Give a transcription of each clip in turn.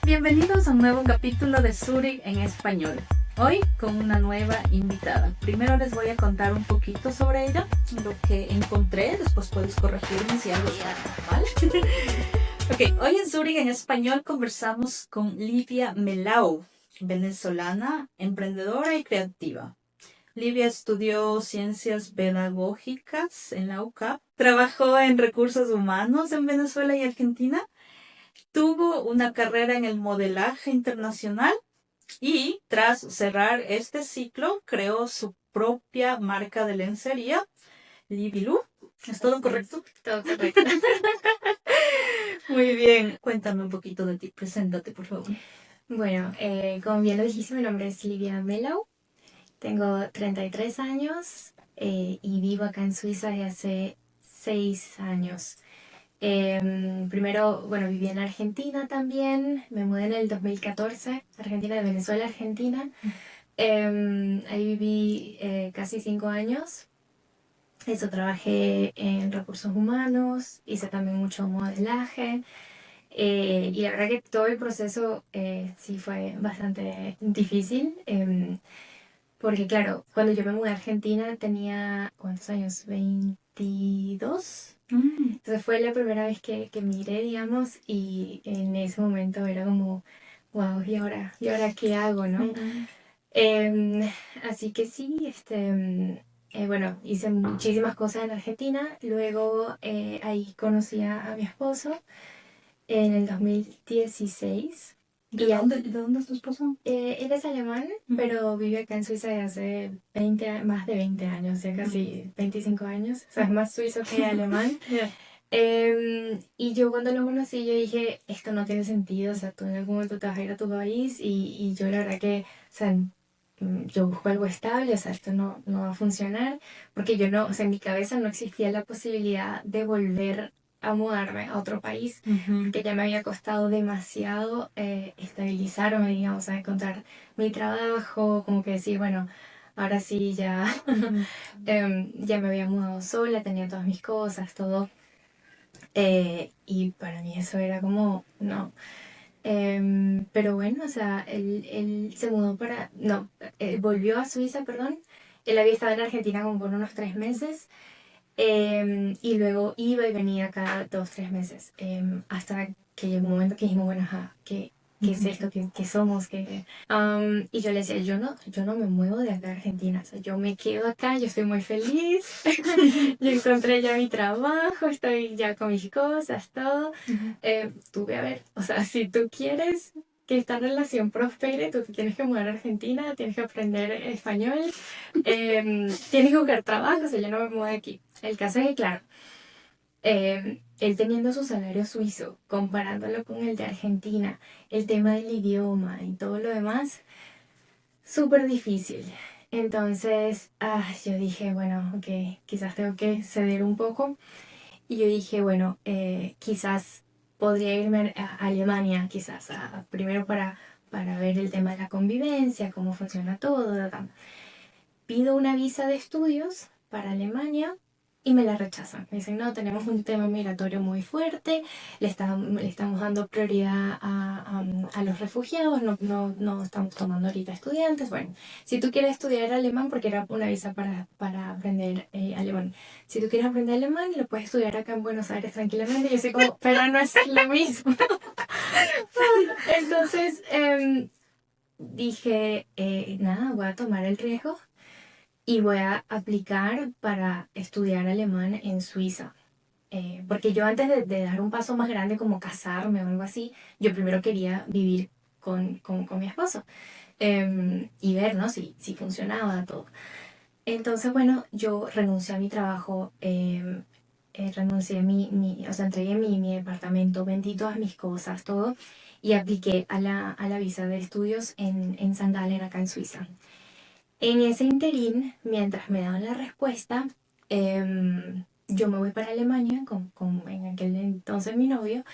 Bienvenidos a un nuevo capítulo de Zurich en español. Hoy con una nueva invitada. Primero les voy a contar un poquito sobre ella, lo que encontré, después puedes corregirme si algo está mal. Ok, hoy en Zurich en español conversamos con Livia Melau, venezolana, emprendedora y creativa. Livia estudió ciencias pedagógicas en la UCAP, trabajó en recursos humanos en Venezuela y Argentina, tuvo una carrera en el modelaje internacional y tras cerrar este ciclo creó su propia marca de lencería, Livilu. ¿Es todo correcto? Todo correcto. Muy bien. Cuéntame un poquito de ti. Preséntate, por favor. Bueno, como bien lo dijiste, mi nombre es Livia Melau. Tengo 33 años y vivo acá en Suiza desde hace 6 años. Primero, bueno, viví en Argentina también. Me mudé en el 2014, Argentina, de Venezuela a Argentina. Ahí viví casi 5 años. Eso, trabajé en recursos humanos, hice también mucho modelaje. Y la verdad que todo el proceso sí fue bastante difícil. Porque claro, cuando yo me mudé a Argentina tenía, ¿cuántos años? 22. Entonces fue la primera vez que miré, digamos, y en ese momento era como, wow, ¿y ahora qué hago, no? Así que sí, bueno, hice muchísimas cosas en Argentina. Luego ahí conocí a mi esposo en el 2016. ¿De dónde es tu esposo? Él es alemán, pero vive acá en Suiza desde hace más de 20 años, ya casi 25 años. O sea, es más suizo que alemán. Yeah. Y yo cuando lo conocí, yo dije, esto no tiene sentido, o sea, tú en algún momento te vas a ir a tu país y yo la verdad que, o sea, yo busco algo estable, o sea, esto no va a funcionar, porque yo no, o sea, en mi cabeza no existía la posibilidad de volver a mudarme a otro país, que ya me había costado demasiado estabilizarme, digamos, a encontrar mi trabajo, como que decir, bueno, ahora sí ya, ya me había mudado sola, tenía todas mis cosas, todo. Y para mí eso era como, no. Pero bueno, o sea, él se mudó no, volvió a Suiza, perdón. Él había estado en Argentina como por unos 3 meses. Y luego iba y venía cada 2, 3 meses. Hasta que llegó un momento que dijimos, bueno, ajá, ¿qué es esto? ¿Qué somos? Y yo le decía, yo no me muevo de acá a Argentina. O sea, yo me quedo acá, yo estoy muy feliz. Yo encontré ya mi trabajo, estoy ya con mis cosas, todo. Tú ve a ver, o sea, si tú quieres que esta relación prospere, tú te tienes que mudar a Argentina, tienes que aprender español, tienes que buscar trabajo, o sea, yo no me mudo de aquí. El caso es que, claro, él teniendo su salario suizo, comparándolo con el de Argentina, el tema del idioma y todo lo demás, súper difícil. Entonces, yo dije, bueno, ok, quizás tengo que ceder un poco. Y yo dije, bueno, quizás podría irme a Alemania, quizás, primero para ver el tema de la convivencia, cómo funciona todo. Pido una visa de estudios para Alemania y me la rechazan. Me dicen, no, tenemos un tema migratorio muy fuerte, le estamos dando prioridad a los refugiados, no estamos tomando ahorita estudiantes. Bueno, si tú quieres estudiar alemán, porque era una visa para aprender alemán, si tú quieres aprender alemán, lo puedes estudiar acá en Buenos Aires tranquilamente. Y yo soy como, pero no es lo mismo. Entonces dije, nada, voy a tomar el riesgo y voy a aplicar para estudiar alemán en Suiza. Porque yo antes de dar un paso más grande como casarme o algo así, yo primero quería vivir con mi esposo y ver, ¿no? si funcionaba todo. Entonces, bueno, yo renuncié a mi trabajo, renuncié o sea, entregué mi departamento, vendí todas mis cosas, todo, y apliqué a la visa de estudios en St. Gallen, acá en Suiza. En ese interín, mientras me daban la respuesta, yo me voy para Alemania con en aquel entonces mi novio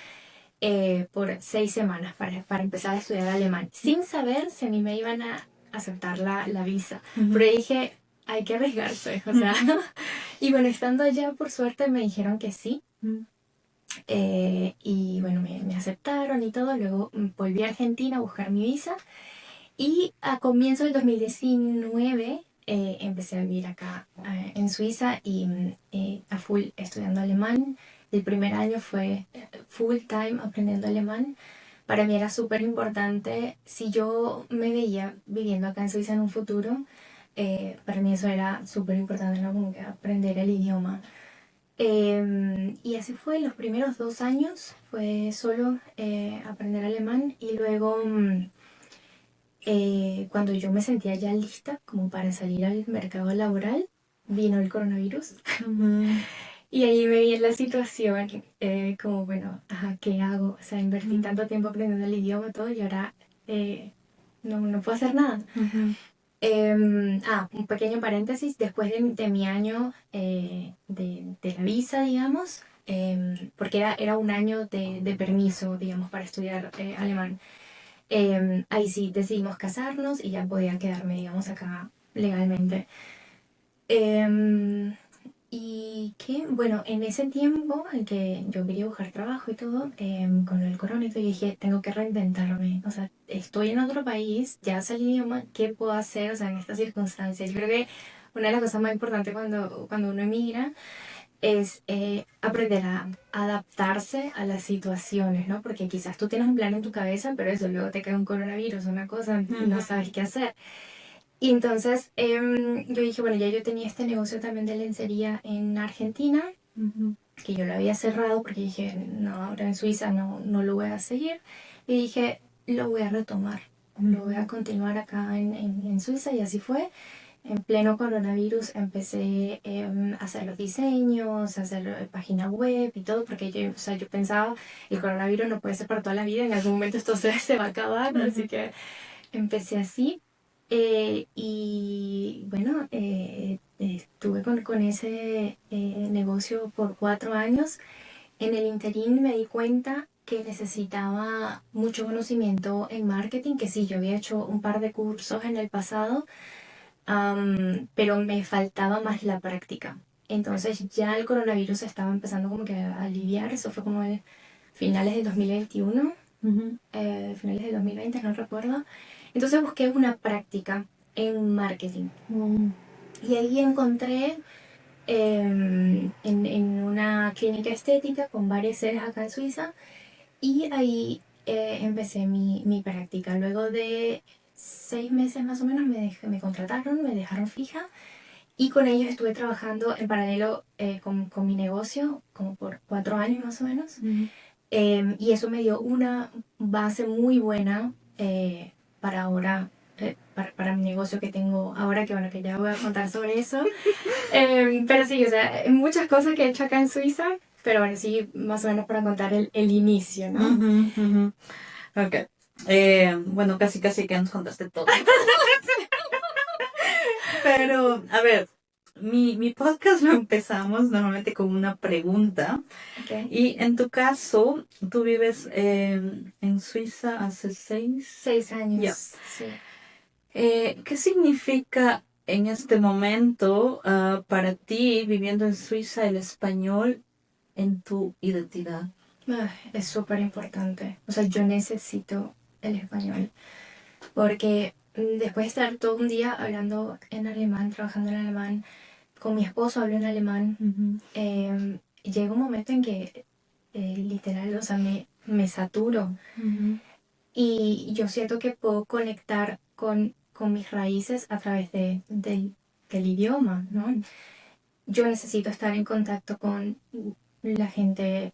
por 6 semanas para empezar a estudiar alemán, sin saber si a mí me iban a aceptar la visa. Pero dije, hay que arriesgarse, o sea. Y bueno, estando allá, por suerte, me dijeron que sí. Y bueno, me aceptaron y todo. Luego volví a Argentina a buscar mi visa. Y a comienzos del 2019 empecé a vivir acá en Suiza y a full estudiando alemán. El primer año fue full time aprendiendo alemán. Para mí era súper importante, si yo me veía viviendo acá en Suiza en un futuro, para mí eso era súper importante, ¿no? Como que aprender el idioma. Y así fue, los primeros 2 años fue solo aprender alemán y luego cuando yo me sentía ya lista como para salir al mercado laboral, vino el coronavirus. Y ahí me vi en la situación como, bueno, ajá, ¿qué hago? O sea, invertí tanto tiempo aprendiendo el idioma, todo, y ahora no puedo hacer nada. Un pequeño paréntesis, después de mi año de la visa, digamos, porque era un año de permiso, digamos, para estudiar alemán. Ahí sí decidimos casarnos y ya podía quedarme, digamos, acá legalmente. Em, y que, bueno, en ese tiempo en que yo quería buscar trabajo y todo, con el corona y todo, yo dije, tengo que reinventarme. O sea, estoy en otro país, ya sé el idioma, ¿qué puedo hacer? O sea, en estas circunstancias. Yo creo que una de las cosas más importantes cuando uno emigra es aprender a adaptarse a las situaciones, ¿no? Porque quizás tú tienes un plan en tu cabeza, pero eso, luego te cae un coronavirus, una cosa, no sabes qué hacer. Y entonces yo dije, bueno, ya yo tenía este negocio también de lencería en Argentina, que yo lo había cerrado porque dije, no, ahora en Suiza no lo voy a seguir. Y dije, lo voy a retomar, lo voy a continuar acá en Suiza y así fue. En pleno coronavirus empecé a hacer los diseños, a hacer página web y todo, porque yo, o sea, yo pensaba, el coronavirus no puede ser para toda la vida, en algún momento esto se va a acabar, así que empecé así. Y bueno, estuve con ese negocio por 4 años. En el interín me di cuenta que necesitaba mucho conocimiento en marketing, que sí, yo había hecho un par de cursos en el pasado, pero me faltaba más la práctica. Entonces ya el coronavirus estaba empezando como que a aliviar, eso fue como finales del 2021, finales del 2020, no recuerdo. Entonces busqué una práctica en marketing. Y ahí encontré en una clínica estética con varias sedes acá en Suiza y ahí empecé mi práctica. Luego de 6 meses más o menos me contrataron, me dejaron fija y con ellos estuve trabajando en paralelo con mi negocio como por 4 años más o menos. Y eso me dio una base muy buena para ahora, para mi negocio que tengo ahora, que bueno, que ya voy a contar sobre eso. Pero sí, o sea, muchas cosas que he hecho acá en Suiza, pero bueno, sí, más o menos para contar el inicio, ¿no? Ok. Bueno, casi que nos contaste todo. Pero, a ver, mi podcast lo empezamos normalmente con una pregunta. Okay. Y en tu caso, tú vives en Suiza hace 6 años. Ya. Sí. ¿Qué significa en este momento para ti, viviendo en Suiza, el español en tu identidad? Es súper importante. O sea, yo necesito el español. Porque después de estar todo un día hablando en alemán, trabajando en alemán, con mi esposo hablo en alemán, llega un momento en que literal, o sea, me saturo. Y yo siento que puedo conectar con mis raíces a través del idioma, ¿no? Yo necesito estar en contacto con la gente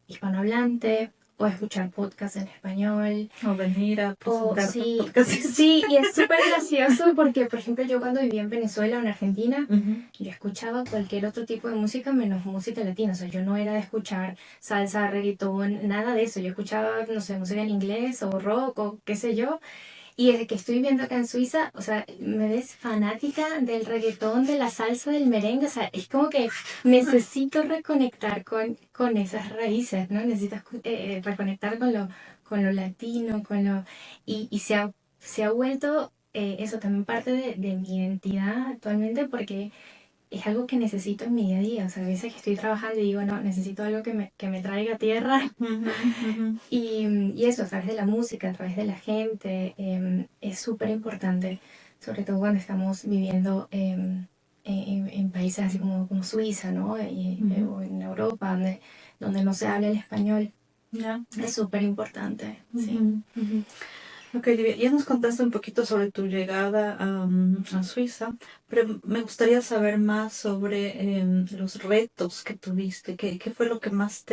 hispanohablante o escuchar podcasts en español. O venir a O presentar sí, podcast. sí, y es súper gracioso porque, por ejemplo, yo cuando vivía en Venezuela o en Argentina, yo escuchaba cualquier otro tipo de música menos música latina. O sea, yo no era de escuchar salsa, reggaetón, nada de eso. Yo escuchaba, no sé, música en inglés o rock o qué sé yo. Y desde que estoy viviendo acá en Suiza, o sea, me ves fanática del reggaetón, de la salsa, del merengue. O sea, es como que necesito reconectar con esas raíces, ¿no? Necesito reconectar con lo latino, y se ha vuelto eso también parte de mi identidad actualmente porque es algo que necesito en mi día a día. O sea, a veces que estoy trabajando y digo, no, necesito algo que me traiga a tierra. Y eso, a través de la música, a través de la gente, es súper importante, sobre todo cuando estamos viviendo en países así como Suiza, ¿no? O en Europa, donde no se habla el español. Ya. Es súper importante, sí. Ok, Livia, ya nos contaste un poquito sobre tu llegada a Suiza, pero me gustaría saber más sobre los retos que tuviste. ¿Qué fue lo que más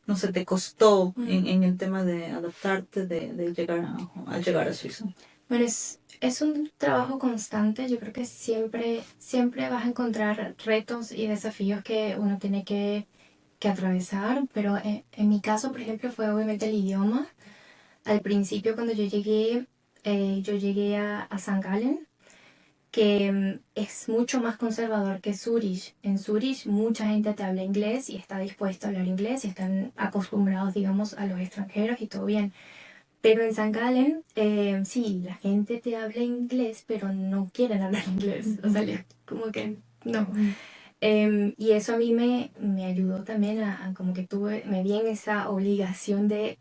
no sé, te costó en el tema de adaptarte, de llegar a llegar a Suiza? Bueno, es un trabajo constante. Yo creo que siempre vas a encontrar retos y desafíos que uno tiene que atravesar, pero en mi caso, por ejemplo, fue obviamente el idioma. Al principio, cuando yo llegué a St. Gallen, que es mucho más conservador que Zurich. En Zurich mucha gente te habla inglés y está dispuesta a hablar inglés y están acostumbrados, digamos, a los extranjeros y todo bien. Pero en St. Gallen, sí, la gente te habla inglés, pero no quieren hablar inglés. O sea, como que no. Y eso a mí me ayudó también a como que me vi en esa obligación de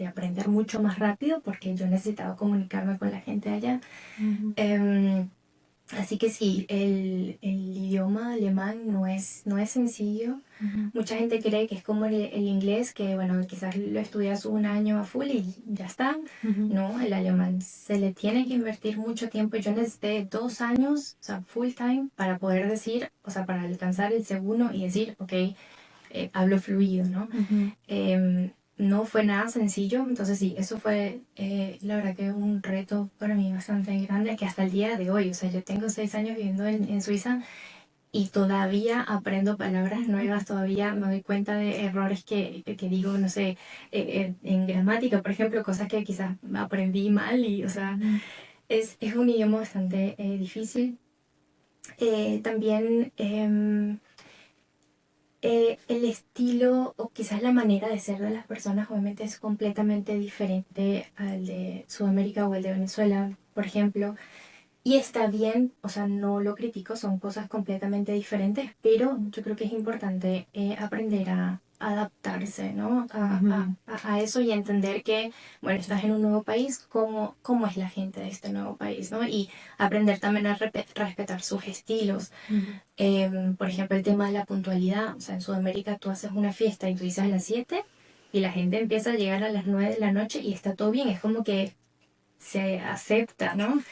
aprender mucho más rápido porque yo necesitaba comunicarme con la gente allá. Em, Así que sí, el idioma alemán no es sencillo. Mucha gente cree que es como el inglés, que bueno, quizás lo estudias un año a full y ya está. No, el alemán se le tiene que invertir mucho tiempo. Yo necesité 2 años, o sea, full time, para poder decir, o sea, para alcanzar el C1 y decir, ok, hablo fluido, ¿no? No fue nada sencillo, entonces sí, eso fue la verdad que un reto para mí bastante grande, que hasta el día de hoy, o sea, yo tengo 6 años viviendo en Suiza y todavía aprendo palabras nuevas, todavía me doy cuenta de errores que digo, no sé, en gramática, por ejemplo, cosas que quizás aprendí mal y, o sea, es un idioma bastante difícil. También el estilo o quizás la manera de ser de las personas obviamente es completamente diferente al de Sudamérica o el de Venezuela, por ejemplo. Y está bien, o sea, no lo critico, son cosas completamente diferentes, pero yo creo que es importante aprender a adaptarse, ¿no? A eso y entender que, bueno, estás en un nuevo país, cómo es la gente de este nuevo país, ¿no? Y aprender también a respetar sus estilos. Por ejemplo, el tema de la puntualidad, o sea, en Sudamérica tú haces una fiesta y tú dices a las 7 y la gente empieza a llegar a las 9 de la noche y está todo bien, es como que se acepta, ¿no?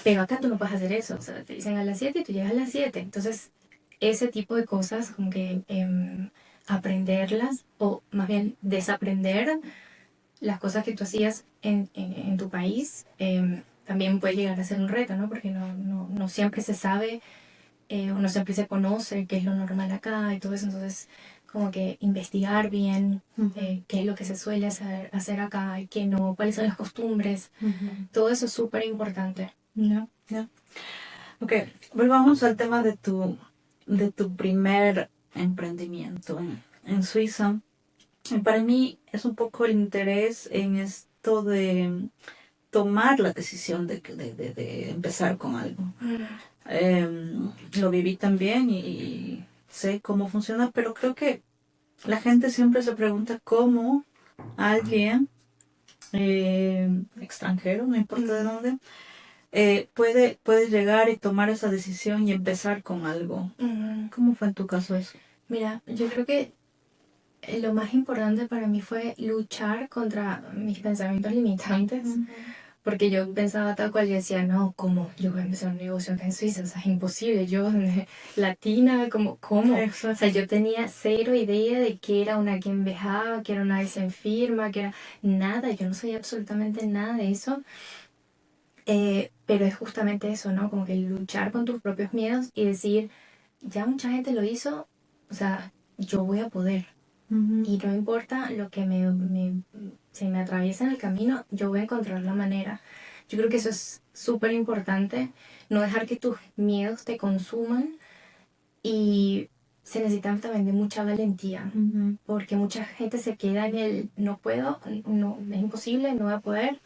Pero acá tú no puedes hacer eso, o sea, te dicen a las 7 y tú llegas a las 7. Entonces, ese tipo de cosas, como que aprenderlas, o más bien desaprender las cosas que tú hacías en tu país, también puede llegar a ser un reto, ¿no? Porque no siempre se sabe o no siempre se conoce qué es lo normal acá y todo eso. Entonces, como que investigar bien qué es lo que se suele hacer acá y qué no, cuáles son las costumbres, todo eso es súper importante. Ya, ya. Ok, volvamos al tema de tu primer emprendimiento en Suiza. Y para mí es un poco el interés en esto de tomar la decisión de empezar con algo. Lo viví también y sé cómo funciona, pero creo que la gente siempre se pregunta cómo alguien extranjero, no importa de dónde, puede llegar y tomar esa decisión y empezar con algo. ¿Cómo fue en tu caso eso? Mira, yo creo que lo más importante para mí fue luchar contra mis pensamientos limitantes, porque yo pensaba tal cual, yo decía, no, ¿cómo? Yo voy a empezar un negocio acá en Suiza, o sea, es imposible, yo, latina, ¿cómo? O sea, yo tenía cero idea de qué era una GmbH, qué era una enferma, qué era nada, yo no sabía absolutamente nada de eso. Pero es justamente eso, ¿no? Como que luchar con tus propios miedos y decir, ya mucha gente lo hizo, o sea, yo voy a poder. Y no importa lo que se me atraviesa en el camino, yo voy a encontrar la manera. Yo creo que eso es súper importante, no dejar que tus miedos te consuman y se necesita también de mucha valentía, porque mucha gente se queda en el no puedo, no, es imposible, no voy a poder.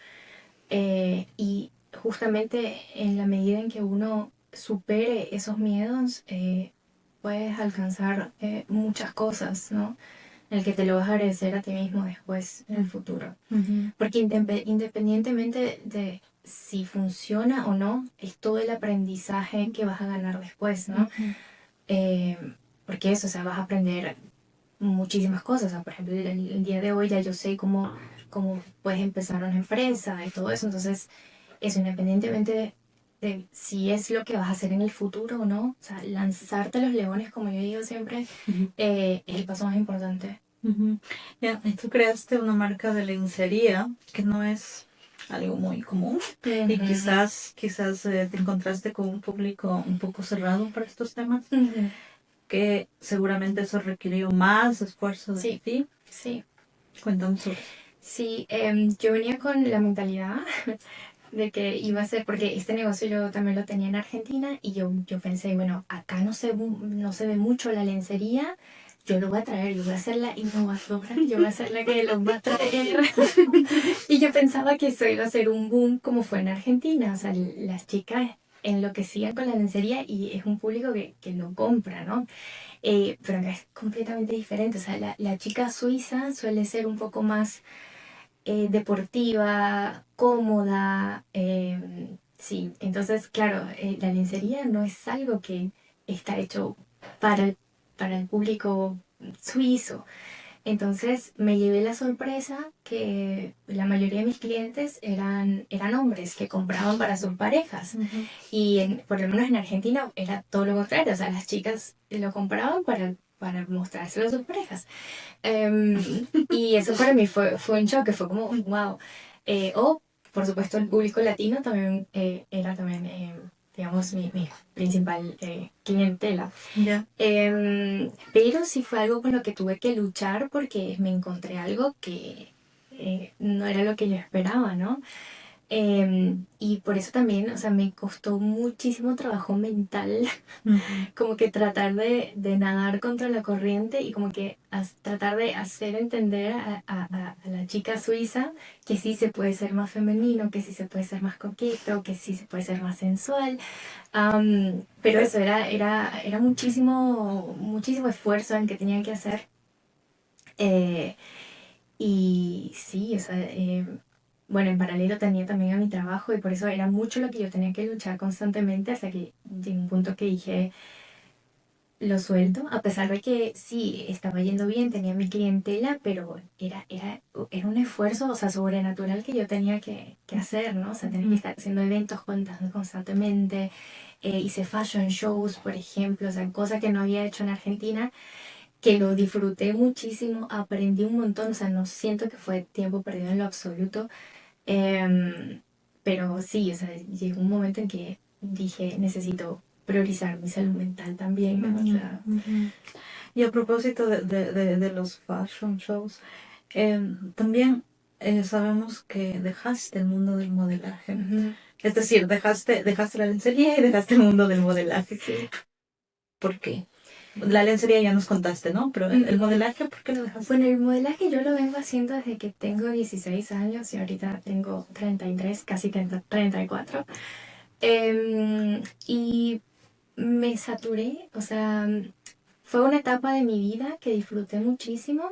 Y justamente en la medida en que uno supere esos miedos, puedes alcanzar muchas cosas, ¿no? El que te lo vas a agradecer a ti mismo después en el futuro. Porque independientemente de si funciona o no, es todo el aprendizaje que vas a ganar después, ¿no? Eh, Porque eso, o sea, vas a aprender muchísimas cosas. O sea, por ejemplo, el día de hoy ya yo sé cómo puedes empezar una empresa y todo eso. Entonces, eso independientemente de si es lo que vas a hacer en el futuro o no, o sea, lanzarte a los leones, como yo digo siempre, es el paso más importante. Ya, y tú creaste una marca de lencería que no es algo muy común y quizás te encontraste con un público un poco cerrado para estos temas, que seguramente eso requirió más esfuerzo de Sí, ti. sí. Cuéntame sobre eso. Sí, yo venía con la mentalidad de que iba a ser, porque este negocio yo también lo tenía en Argentina y yo pensé, bueno, acá no se ve mucho la lencería, yo lo voy a traer, yo voy a ser la innovadora, yo voy a ser la que lo va a traer. Y yo pensaba que eso iba a ser un boom como fue en Argentina, o sea, las chicas enloquecían con la lencería y es un público que lo compra, ¿no? Pero acá es completamente diferente, o sea, la chica suiza suele ser un poco más deportiva, cómoda, sí. Entonces, claro, la lencería no es algo que está hecho para para el público suizo. Entonces me llevé la sorpresa que la mayoría de mis clientes eran hombres que compraban para sus parejas. Y por lo menos en Argentina era todo lo contrario. O sea, las chicas lo compraban para mostrárselo a sus parejas. Em, y eso para mí fue un shock, fue como, wow. O, por supuesto, el público latino también era también, digamos, mi principal clientela. Ya. Pero sí fue algo con lo que tuve que luchar porque me encontré algo que no era lo que yo esperaba, ¿no? Y por eso también, o sea, me costó muchísimo trabajo mental como que tratar de nadar contra la corriente y como que tratar de hacer entender a la chica suiza que sí se puede ser más femenino, que sí se puede ser más coqueto, que sí se puede ser más sensual. Pero eso era muchísimo esfuerzo el que tenía que hacer. Eh, y sí, o sea, bueno, en paralelo tenía también a mi trabajo y por eso era mucho lo que yo tenía que luchar constantemente hasta que llegó un punto que dije, lo suelto, a pesar de que sí, estaba yendo bien, tenía mi clientela, pero era un esfuerzo, o sea, sobrenatural que yo tenía que hacer, ¿no? O sea, tenía que estar haciendo eventos constantemente, hice fashion shows, por ejemplo, o sea, cosas que no había hecho en Argentina, que lo disfruté muchísimo, aprendí un montón, o sea, no siento que fue tiempo perdido en lo absoluto, em, pero sí, o sea, llegó un momento en que dije, necesito priorizar mi salud mental también, ¿no? O sea, Y a propósito de los fashion shows, también sabemos que dejaste el mundo del modelaje. Es decir, dejaste la lencería y dejaste el mundo del modelaje. sí. ¿Por qué? La lencería ya nos contaste, ¿no? Pero el modelaje, ¿por qué lo dejaste? Bueno, el modelaje yo lo vengo haciendo desde que tengo 16 años y ahorita tengo 33, casi 34. Y me saturé, o sea, fue una etapa de mi vida que disfruté muchísimo,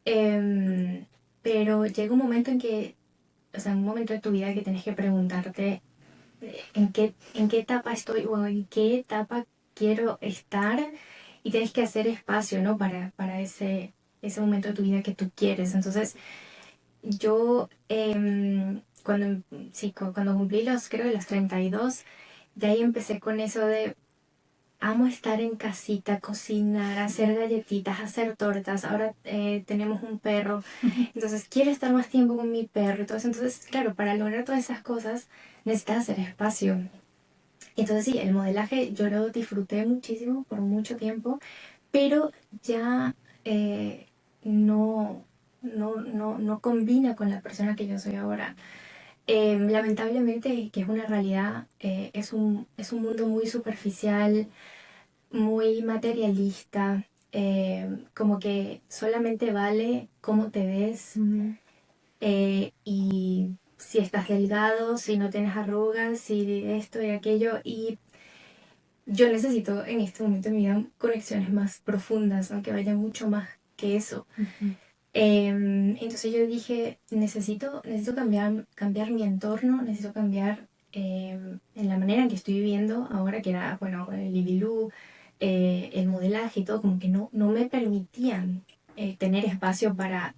em, pero llega un momento en que, o sea, un momento de tu vida que tienes que preguntarte en qué etapa estoy o en qué etapa quiero estar y tienes que hacer espacio, ¿no? Para ese momento de tu vida que tú quieres. Entonces, yo cuando cumplí creo que los 32, de ahí empecé con eso de amo estar en casita, cocinar, hacer galletitas, hacer tortas. Ahora tenemos un perro, entonces quiero estar más tiempo con mi perro y todo eso. Entonces, claro, para lograr todas esas cosas necesitas hacer espacio. Entonces sí, el modelaje yo lo disfruté muchísimo por mucho tiempo, pero ya no, no combina con la persona que yo soy ahora. Lamentablemente, que es una realidad, es un mundo muy superficial, muy materialista, como que solamente vale cómo te ves y si estás delgado, si no tienes arrugas, si esto y aquello. Y yo necesito en este momento de mi vida conexiones más profundas, aunque vaya mucho más que eso. Ujú. Entonces yo dije, necesito cambiar mi entorno, necesito cambiar en la manera en que estoy viviendo ahora, que era, bueno, el Libilú, el modelaje y todo, como que no me permitían tener espacio para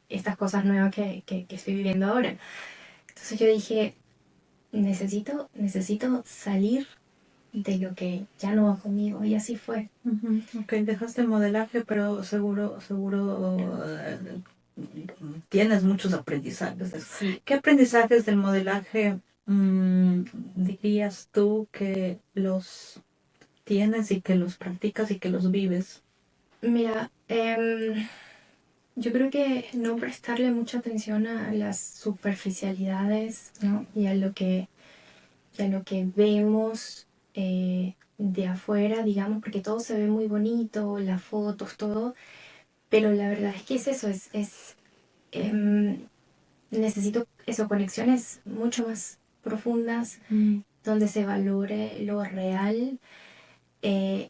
estas cosas nuevas que estoy viviendo ahora. Entonces yo dije, necesito salir de lo que ya no va conmigo, y así fue. Ujú. Ok, dejaste el modelaje, pero seguro tienes muchos aprendizajes de eso. Sí. ¿Qué aprendizajes del modelaje dirías tú que los tienes y que los practicas y que los vives? Mira, yo creo que no prestarle mucha atención a las superficialidades, ¿no? Y a lo que vemos de afuera, digamos, porque todo se ve muy bonito, las fotos, todo, pero la verdad es que es eso, em, necesito eso, conexiones mucho más profundas, donde se valore lo real.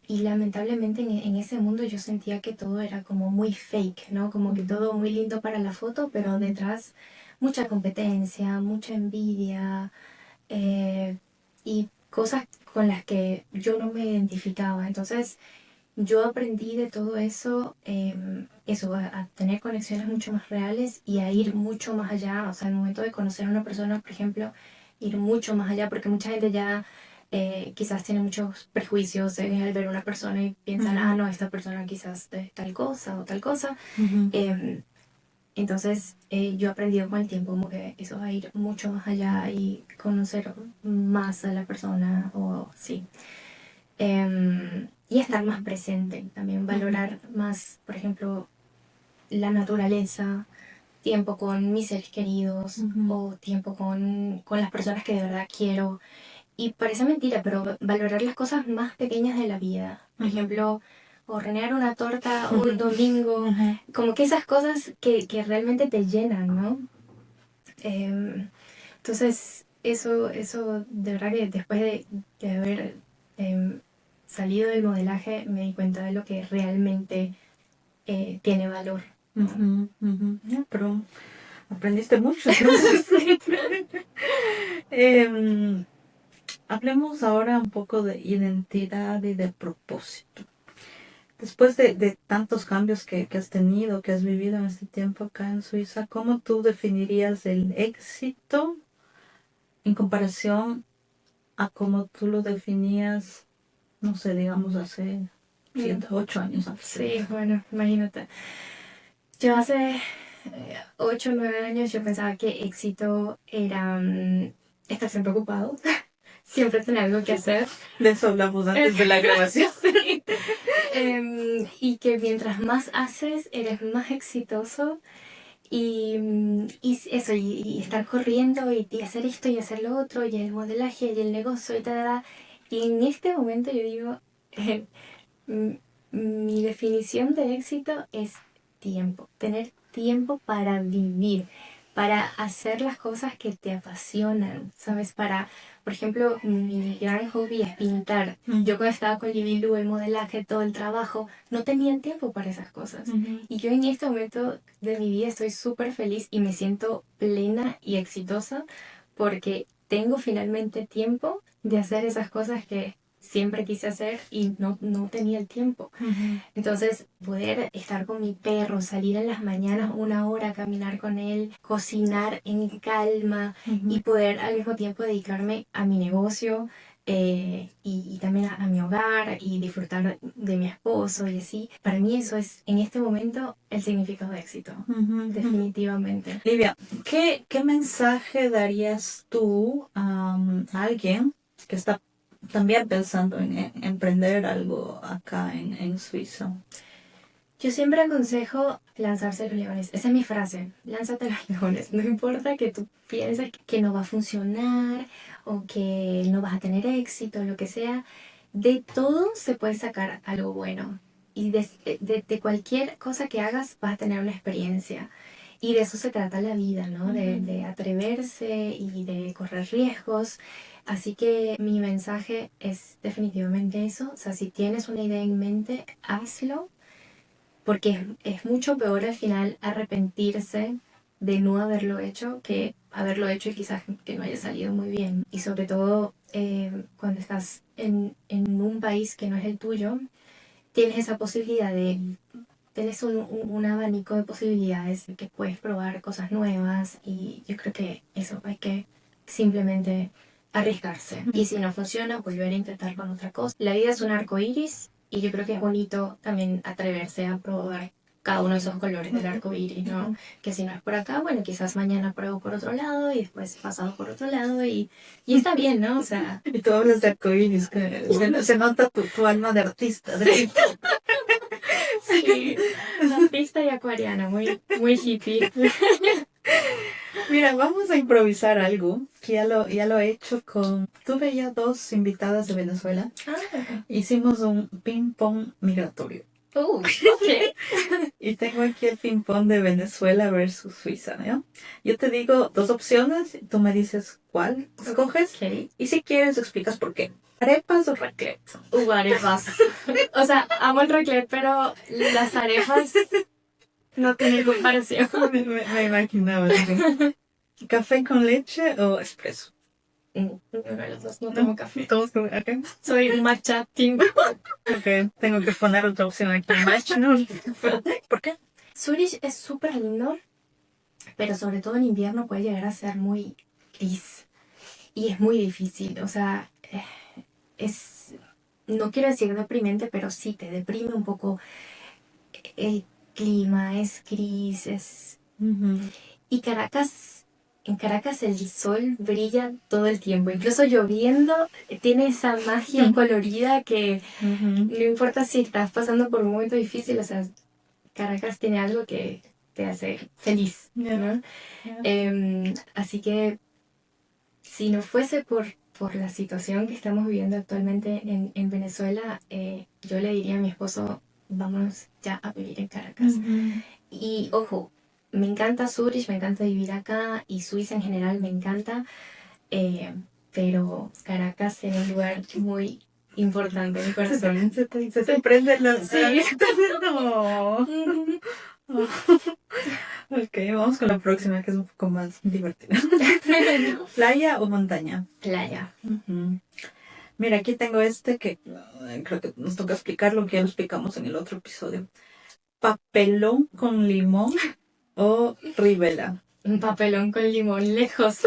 Y lamentablemente en ese mundo yo sentía que todo era como muy fake, ¿no? Como que todo muy lindo para la foto, pero detrás mucha competencia, mucha envidia eh, y cosas con las que yo no me identificaba. Entonces yo aprendí de todo eso, a tener conexiones mucho más reales y a ir mucho más allá. O sea, al momento de conocer a una persona, por ejemplo, ir mucho más allá, porque mucha gente ya quizás tiene muchos prejuicios al ver a una persona y piensan, Ujú. no, esta persona quizás de tal cosa o tal cosa. Ujú. Em, entonces yo he aprendido con el tiempo como que eso va a ir mucho más allá y conocer más a la persona o sí. Y estar más presente, también valorar más, por ejemplo, la naturaleza, tiempo con mis seres queridos Ujú. o tiempo con las personas que de verdad quiero. Y parece mentira, pero valorar las cosas más pequeñas de la vida. Por Ujú. ejemplo, hornear una torta un domingo, Ujú. como que esas cosas que realmente te llenan, ¿no? Entonces, eso de verdad que después de haber em, salido del modelaje me di cuenta de lo que realmente tiene valor, ¿no? Ujú. Ujú. Ya, pero aprendiste mucho, entonces. Em, Hablemos ahora un poco de identidad y de propósito. Después de tantos cambios que has tenido, que has vivido en este tiempo acá en Suiza, ¿cómo tú definirías el éxito en comparación a cómo tú lo definías, no sé, digamos hace 8 años antes? Sí, bueno, imagínate. Yo hace 8 o 9 años yo pensaba que éxito era estar siempre ocupado, siempre tener algo que hacer. De eso hablamos antes de la grabación. Sí. Y que mientras más haces, eres más exitoso. Y eso, y estar corriendo y hacer esto y hacer lo otro, y el modelaje y el negocio y tal. Y en este momento yo digo, m- mi definición de éxito es tiempo, tener tiempo para vivir, para hacer las cosas que te apasionan, ¿sabes? Por ejemplo, mi gran hobby es pintar. Yo cuando estaba con Libilu, el modelaje, todo el trabajo, no tenía tiempo para esas cosas. Ujú. Y yo en este momento de mi vida estoy súper feliz y me siento plena y exitosa porque tengo finalmente tiempo de hacer esas cosas que siempre quise hacer y no tenía el tiempo. Ujú. Entonces, poder estar con mi perro, salir en las mañanas 1 hora a caminar con él, cocinar en calma y Ujú. poder al mismo tiempo dedicarme a mi negocio y también a mi hogar y disfrutar de mi esposo y así. Para mí eso es en este momento el significado de éxito, Ujú. definitivamente. Livia, ¿qué mensaje darías tú a alguien que está también pensando en emprender algo acá en Suiza? Yo siempre aconsejo lanzarse a los leones. Esa es mi frase. Lánzate a los leones. No importa que tú pienses que no va a funcionar o que no vas a tener éxito, lo que sea. De todo se puede sacar algo bueno. Y de cualquier cosa que hagas vas a tener una experiencia. Y de eso se trata la vida, ¿no? De atreverse y de correr riesgos. Así que mi mensaje es definitivamente eso. O sea, si tienes una idea en mente, hazlo, porque es mucho peor al final arrepentirse de no haberlo hecho que haberlo hecho y quizás que no haya salido muy bien. Y sobre todo cuando estás en un país que no es el tuyo, tienes esa posibilidad de, tienes un abanico de posibilidades que puedes probar cosas nuevas y yo creo que eso hay que simplemente arriesgarse. Y si no funciona, volver a intentar con otra cosa. La vida es un arco iris y yo creo que es bonito también atreverse a probar cada uno de esos colores del arco iris, ¿no? Que si no es por acá, bueno, quizás mañana pruebo por otro lado y después pasado por otro lado y está bien, ¿no? O sea... Y tú hablas de arcoíris, que se nota tu alma de artista. Sí, artista y acuariana, muy hippie. Mira, vamos a improvisar algo que ya lo he hecho con... Tuve ya 2 invitadas de Venezuela. Hicimos un ping-pong migratorio. Ok. Y tengo aquí el ping-pong de Venezuela versus Suiza, ¿no? Yo te digo 2 opciones, tú me dices cuál escoges. Ok. Y si quieres, explicas por qué. ¿Arepas o raclette? Arepas. O sea, amo el raclette, pero las arepas no tienen comparación. Me imaginaba. ¿Sí? ¿Café con leche o espresso? Ninguno de los dos, no tomo café. Todos con café. Soy un matcha team. Ok, tengo que poner otra opción aquí. Matcha, ¿no? ¿Por qué? Zurich es súper lindo, pero sobre todo en invierno puede llegar a ser muy gris. Y es muy difícil, o sea, es... No quiero decir deprimente, pero sí te deprime un poco el clima, es gris, es... Y Caracas, en Caracas el sol brilla todo el tiempo, incluso lloviendo, tiene esa magia colorida que no importa si estás pasando por un momento difícil, o sea, Caracas tiene algo que te hace feliz, ¿no? Así que si no fuese por la situación que estamos viviendo actualmente en Venezuela, yo le diría a mi esposo, vámonos ya a vivir en Caracas. Y ojo, me encanta Zurich, me encanta vivir acá y Suiza en general me encanta, pero Caracas es un lugar muy importante en mi corazón. Se te prende la... Sí. No. Ok, vamos con la próxima, que es un poco más divertida. ¿Playa o montaña? Playa. Mira, aquí tengo este que creo que nos toca explicarlo, que ya lo explicamos en el otro episodio. ¿Papelón con limón o Rivela? Un papelón con limón lejos.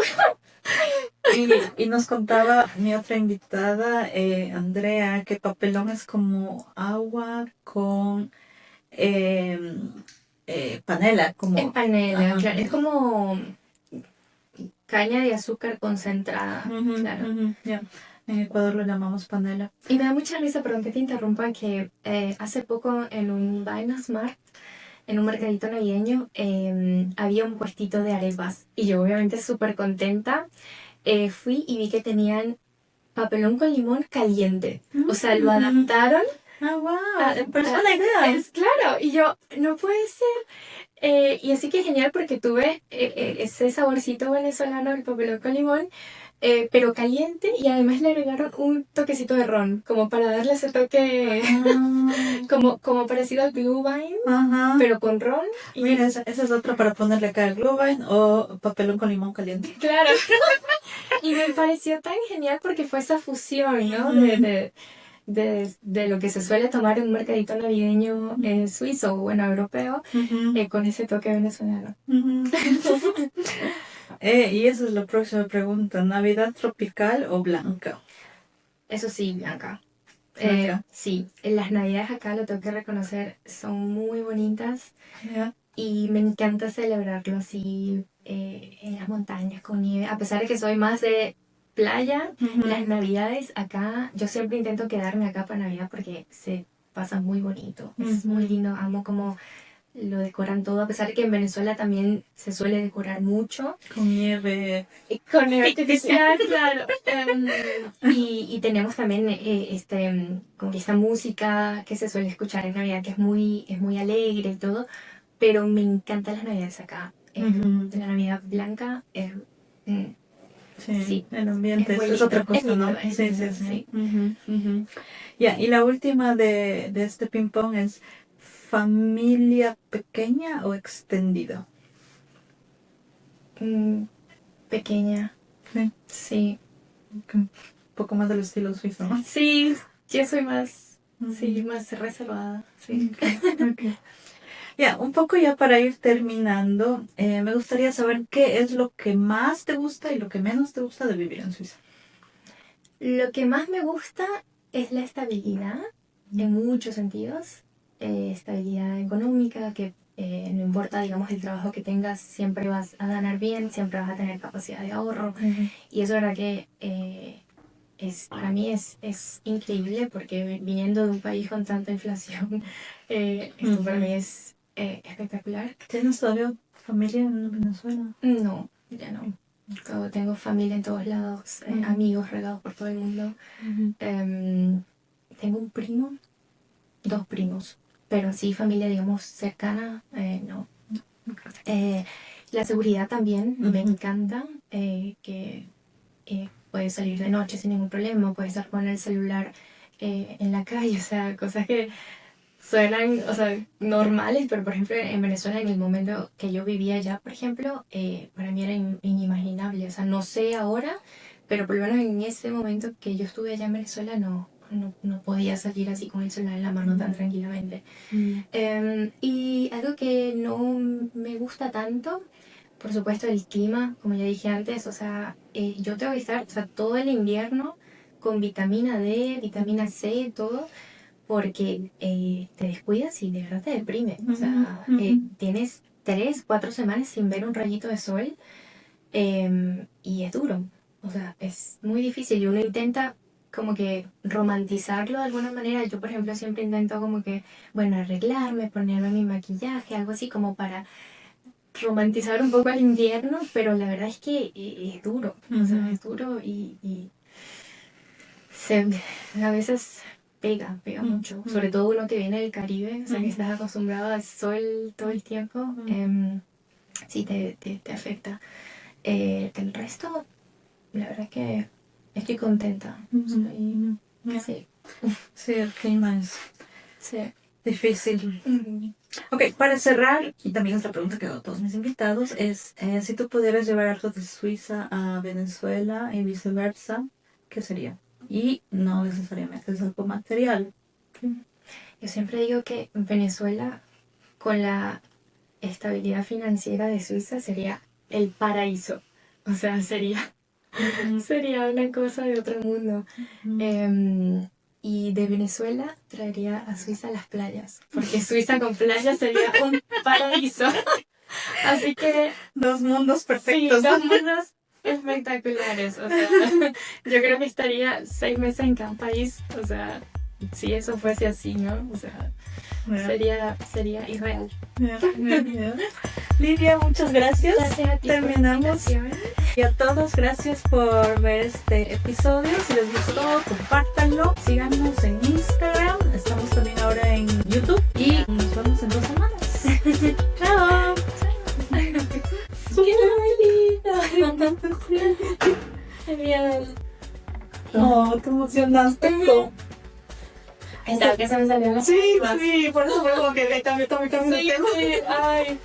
Y nos contaba mi otra invitada, Andrea, que papelón es como agua con panela. Como... Es panela, Ajá. claro. Es como caña de azúcar concentrada. Claro. Yeah. En Ecuador lo llamamos panela. Y me da mucha risa, perdón que te interrumpa, que hace poco en un Weihnachtsmarkt, en un mercadito navideño, había un puestito de arepas. Y yo obviamente súper contenta fui y vi que tenían papelón con limón caliente. O sea, lo adaptaron. Ah, wow. Pero es una idea. Es claro. Y yo, no puede ser. Y así que genial porque tuve ese saborcito venezolano del papelón con limón, pero caliente y además le agregaron un toquecito de ron, como para darle ese toque, como parecido al Glühwein, pero con ron. Y mira, esa es otra para ponerle acá el Glühwein o papelón con limón caliente. Claro. Y me pareció tan genial porque fue esa fusión, ¿no? De lo que se suele tomar en un mercadito navideño suizo o bueno, europeo, con ese toque venezolano. Y esa es la próxima pregunta. ¿Navidad tropical o blanca? Eso sí, Blanca. Blanca. Sí, las navidades acá, lo tengo que reconocer, son muy bonitas Yeah. y me encanta celebrarlo así en las montañas con nieve. A pesar de que soy más de playa, las navidades acá, yo siempre intento quedarme acá para Navidad porque se pasa muy bonito. Es muy lindo, amo como lo decoran todo, a pesar de que en Venezuela también se suele decorar mucho. Con nieve. Con nieve artificial, claro. Y tenemos también como que esta música que se suele escuchar en Navidad, que es muy alegre y todo, pero me encantan las Navidades acá. La Navidad blanca Sí, Sí, el ambiente es muy es otra lindo, es cosa, ¿no? lindo, es Sí, sí, lindo, sí. sí. Ujú, ujú. Ya, y la última de este ping-pong es familia pequeña o extendida. Mm, pequeña, Sí, sí. un poco más del estilo suizo, ¿no? Sí, yo soy más, sí, Ujú. más reservada, sí. Ok. Ya, un poco ya para ir terminando, me gustaría saber qué es lo que más te gusta y lo que menos te gusta de vivir en Suiza. Lo que más me gusta es la estabilidad en muchos sentidos. Estabilidad económica, que no importa, digamos, el trabajo que tengas, siempre vas a ganar bien, siempre vas a tener capacidad de ahorro. Ujú. Y eso, la verdad que para mí es increíble porque viniendo de un país con tanta inflación, esto para mí es espectacular. ¿Tienes todavía familia en Venezuela? No, ya no. Tengo familia en todos lados, amigos regados por todo el mundo. Ujú. Tengo un primo, dos primos, pero sí familia, digamos, cercana, no. La seguridad también me Ujú. encanta, que puedes salir de noche sin ningún problema, puedes estar con el celular en la calle, o sea, cosas que suenan, o sea, normales, pero por ejemplo en Venezuela, en el momento que yo vivía allá, por ejemplo, para mí era inimaginable, o sea, no sé ahora, pero por lo menos en ese momento que yo estuve allá en Venezuela no podía salir así con el celular en la mano tan tranquilamente. Y algo que no me gusta tanto, por supuesto, el clima, como ya dije antes, o sea, yo tengo que estar, o sea, todo el invierno con vitamina D, vitamina C, todo, porque te descuidas y de verdad te deprime. O sea, tienes 3, 4 semanas sin ver un rayito de sol y es duro. O sea, es muy difícil y uno intenta como que romantizarlo de alguna manera. Yo, por ejemplo, siempre intento como que, bueno, arreglarme, ponerme mi maquillaje, algo así como para romantizar un poco el invierno, pero la verdad es que es duro. O sea, es duro y se, a veces pega mucho. Sobre todo uno que viene del Caribe, o sea, que estás acostumbrado al sol todo el tiempo, sí te afecta. Del resto, la verdad es que estoy contenta. Ya. Sí, Sí, el clima es sí. difícil. Ok, para cerrar, y también es la pregunta que hago a todos mis invitados, es si tú pudieras llevar algo de Suiza a Venezuela y viceversa, ¿qué sería? Y no necesariamente es algo material. Yo siempre digo que Venezuela, con la estabilidad financiera de Suiza, sería el paraíso. O sea, sería una cosa de otro mundo. Y de Venezuela traería a Suiza las playas, porque Suiza con playas sería un paraíso. Así que Dos mundos sí, perfectos. dos mundos espectaculares. O sea, yo creo que estaría 6 meses en cada país. O sea, si eso fuese así, ¿no? O sea, sería irreal. Lidia, muchas gracias. Gracias a ti por la Terminamos. invitación. Y a todos, gracias por ver este episodio. Si les gustó, compártanlo. Síganos en Instagram. Estamos también ahora en YouTube. Y nos vemos en 2 semanas. Chao. ¡Qué lindo! Genial. Oh, te emocionaste. Estaba que se me salió la Sí, sí, por eso fue como que le cambié todo mi camino. Sí, ay.